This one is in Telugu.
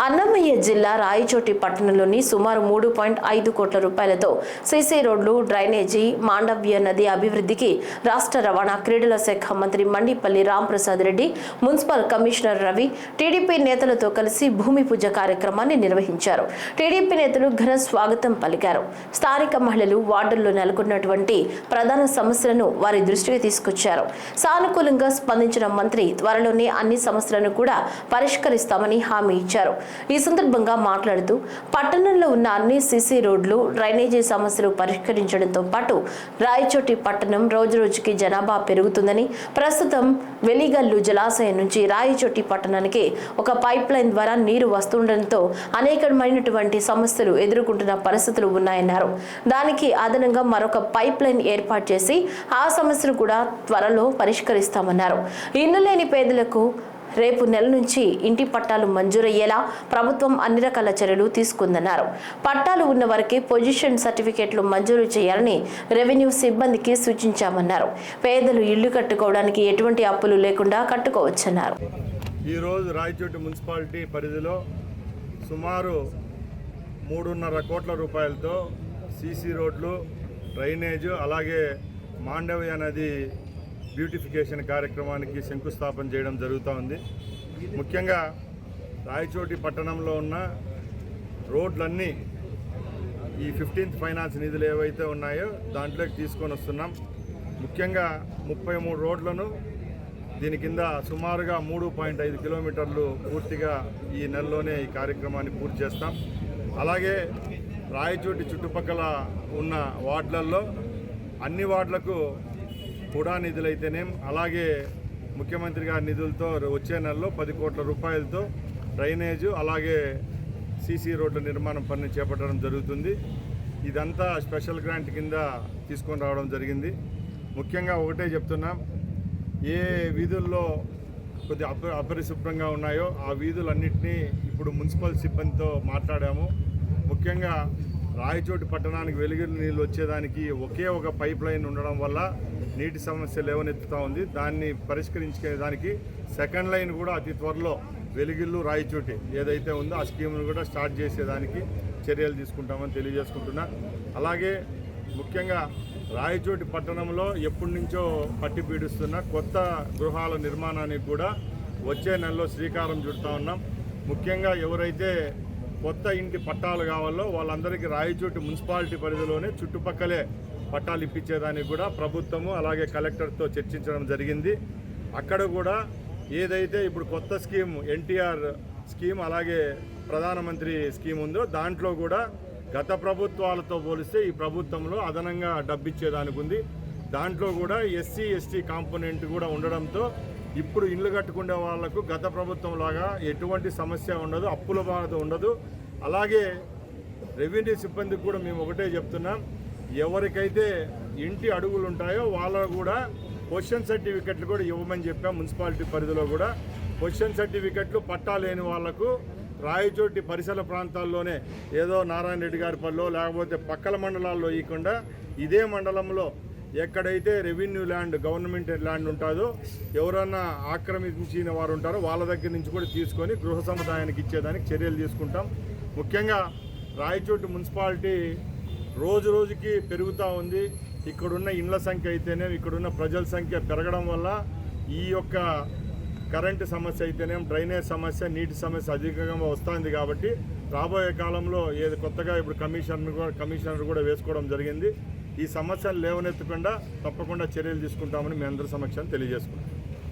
అన్నమయ్య జిల్లా రాయచోటి పట్టణంలోని సుమారు 3.5 కోట్ల రూపాయలతో సీసీ రోడ్లు, డ్రైనేజీ, మాండవ్య నది అభివృద్ధికి రాష్ట్ర రవాణా క్రీడల శాఖ మంత్రి Mandipalli Ramprasad Reddy, municipal commissioner Ravi, TDP నేతలతో కలిసి భూమి పూజ కార్యక్రమాన్ని నిర్వహించారు. టీడీపీ నేతలు ఘన స్వాగతం పలికారు. స్థానిక మహిళలు వార్డుల్లో నెలకొన్నటువంటి ప్రధాన సమస్యలను వారి దృష్టికి తీసుకొచ్చారు. సానుకూలంగా స్పందించిన మంత్రి త్వరలోనే అన్ని సమస్యలను కూడా పరిష్కరిస్తామని హామీ ఇచ్చారు. ఈ సందర్భంగా మాట్లాడుతూ పట్టణంలో ఉన్న అన్ని సీసీ రోడ్లు, డ్రైనేజీ సమస్యలు పరిష్కరించడంతో పాటు రాయచోటి పట్టణం రోజురోజుకి జనాభా పెరుగుతుందని, ప్రస్తుతం వెలిగల్లు జలాశయం నుంచి రాయచోటి పట్టణానికి ఒక పైప్ లైన్ ద్వారా నీరు వస్తుండటంతో అనేకమైనటువంటి సమస్యలు ఎదుర్కొంటున్న పరిస్థితులు ఉన్నాయన్నారు. దానికి అదనంగా మరొక పైప్ లైన్ ఏర్పాటు చేసి ఆ సమస్యలు కూడా త్వరలో పరిష్కరిస్తామన్నారు. ఇల్లు లేని పేదలకు రేపు నెల నుంచి ఇంటి పట్టాలు మంజూరయ్యేలా ప్రభుత్వం అన్ని రకాల చర్యలు తీసుకుందన్నారు. పట్టాలు ఉన్న వారికి పొజిషన్ సర్టిఫికెట్లు మంజూరు చేయాలని రెవెన్యూ సిబ్బందికి సూచించామన్నారు. పేదలు ఇల్లు కట్టుకోవడానికి ఎటువంటి అప్పులు లేకుండా కట్టుకోవచ్చన్నారు. ఈరోజు రాయచోటి మున్సిపాలిటీ పరిధిలో సుమారు 3.5 కోట్ల రూపాయలతో సీసీ రోడ్లు, డ్రైనేజు, అలాగే మాండవ్య నది బ్యూటిఫికేషన్ కార్యక్రమానికి శంకుస్థాపన చేయడం జరుగుతూ ఉంది. ముఖ్యంగా రాయచోటి పట్టణంలో ఉన్న రోడ్లన్నీ ఈ 15th ఫైనాన్స్ నిధులు ఏవైతే ఉన్నాయో దాంట్లోకి తీసుకొని వస్తున్నాం. ముఖ్యంగా 33 రోడ్లను దీని కింద సుమారుగా 3.5 కిలోమీటర్లు పూర్తిగా ఈ నెలలోనే ఈ కార్యక్రమాన్ని పూర్తి చేస్తాం. అలాగే రాయచోటి చుట్టుపక్కల ఉన్న వార్డులలో అన్ని వార్డులకు కూడా నిధులైతేనేం, అలాగే ముఖ్యమంత్రి గారి నిధులతో వచ్చే నెలలో 10 కోట్ల రూపాయలతో డ్రైనేజు, అలాగే సీసీ రోడ్ల నిర్మాణం పనిని చేపట్టడం జరుగుతుంది. ఇదంతా స్పెషల్ గ్రాంట్ కింద తీసుకొని రావడం జరిగింది. ముఖ్యంగా ఒకటే చెప్తున్నాం, ఏ వీధుల్లో కొద్దిగా అపరిశుభ్రంగా ఉన్నాయో ఆ వీధులన్నింటినీ ఇప్పుడు మున్సిపల్ సిబ్బందితో మాట్లాడాము. ముఖ్యంగా రాయచోటి పట్టణానికి వెలుగు నీళ్ళు వచ్చేదానికి ఒకే ఒక పైప్ లైన్ ఉండడం వల్ల నీటి సమస్య లేవనెత్తుతూ ఉంది. దాన్ని పరిష్కరించుకునేదానికి సెకండ్ లైన్ కూడా అతి త్వరలో వెలుగిల్లు రాయచోటి ఏదైతే ఉందో ఆ స్కీమ్ను కూడా స్టార్ట్ చేసేదానికి చర్యలు తీసుకుంటామని తెలియజేసుకుంటున్నా. అలాగే ముఖ్యంగా రాయచోటి పట్టణంలో ఎప్పటి నుంచో పట్టి పీడిస్తున్న కొత్త గృహాల నిర్మాణానికి కూడా వచ్చే నెలలో శ్రీకారం చుడతా ఉన్నాం. ముఖ్యంగా ఎవరైతే కొత్త ఇంటి పట్టాలు కావాలో వాళ్ళందరికీ రాయచోటి మున్సిపాలిటీ పరిధిలోనే చుట్టుపక్కలే పట్టాలు ఇప్పించేదానికి కూడా ప్రభుత్వము అలాగే కలెక్టర్తో చర్చించడం జరిగింది. అక్కడ కూడా ఏదైతే ఇప్పుడు కొత్త స్కీమ్ ఎన్టీఆర్ స్కీమ్ అలాగే ప్రధానమంత్రి స్కీమ్ ఉందో దాంట్లో కూడా గత ప్రభుత్వాలతో పోలిస్తే ఈ ప్రభుత్వంలో అదనంగా డబ్బిచ్చేదానికి ఉంది. దాంట్లో కూడా ఎస్సీ ఎస్టీ కాంపోనెంట్ కూడా ఉండడంతో ఇప్పుడు ఇల్లు కట్టుకునే వాళ్లకు గత ప్రభుత్వం లాగా ఎటువంటి సమస్య ఉండదు, అప్పుల బాధ ఉండదు. అలాగే రెవెన్యూ సిబ్బందికి కూడా మేము ఒకటే చెప్తున్నాం, ఎవరికైతే ఇంటి అడుగులు ఉంటాయో వాళ్ళకు కూడా పొజిషన్ సర్టిఫికెట్లు కూడా ఇవ్వమని చెప్పాం. మున్సిపాలిటీ పరిధిలో కూడా పొజిషన్ సర్టిఫికెట్లు పట్టా లేని వాళ్లకు రాయచోటి పరిసర ప్రాంతాల్లోనే ఏదో నారాయణ రెడ్డి గారి పనిలో లేకపోతే పక్కల మండలాల్లో ఇవ్వకుండా ఇదే మండలంలో ఎక్కడైతే రెవెన్యూ ల్యాండ్, గవర్నమెంట్ ల్యాండ్ ఉంటుందో ఎవరన్నా ఆక్రమించిన వారు ఉంటారో వాళ్ళ దగ్గర నుంచి కూడా తీసుకొని గృహ సముదాయానికి ఇచ్చేదానికి చర్యలు తీసుకుంటాం. ముఖ్యంగా రాయచోటి మున్సిపాలిటీ రోజు రోజుకి పెరుగుతూ ఉంది. ఇక్కడున్న ఇండ్ల సంఖ్య అయితేనే, ఇక్కడున్న ప్రజల సంఖ్య పెరగడం వల్ల ఈ యొక్క కరెంటు సమస్య అయితేనేం, డ్రైనేజ్ సమస్య, నీటి సమస్య అధికంగా వస్తుంది. కాబట్టి రాబోయే కాలంలో ఏది కొత్తగా ఇప్పుడు కమిషనర్ కూడా వేసుకోవడం జరిగింది. ఈ సమస్యలు లేవనెత్తకుండా తప్పకుండా చర్యలు తీసుకుంటామని మీ అందరి సమక్షాన్ని తెలియజేసుకుంటాం.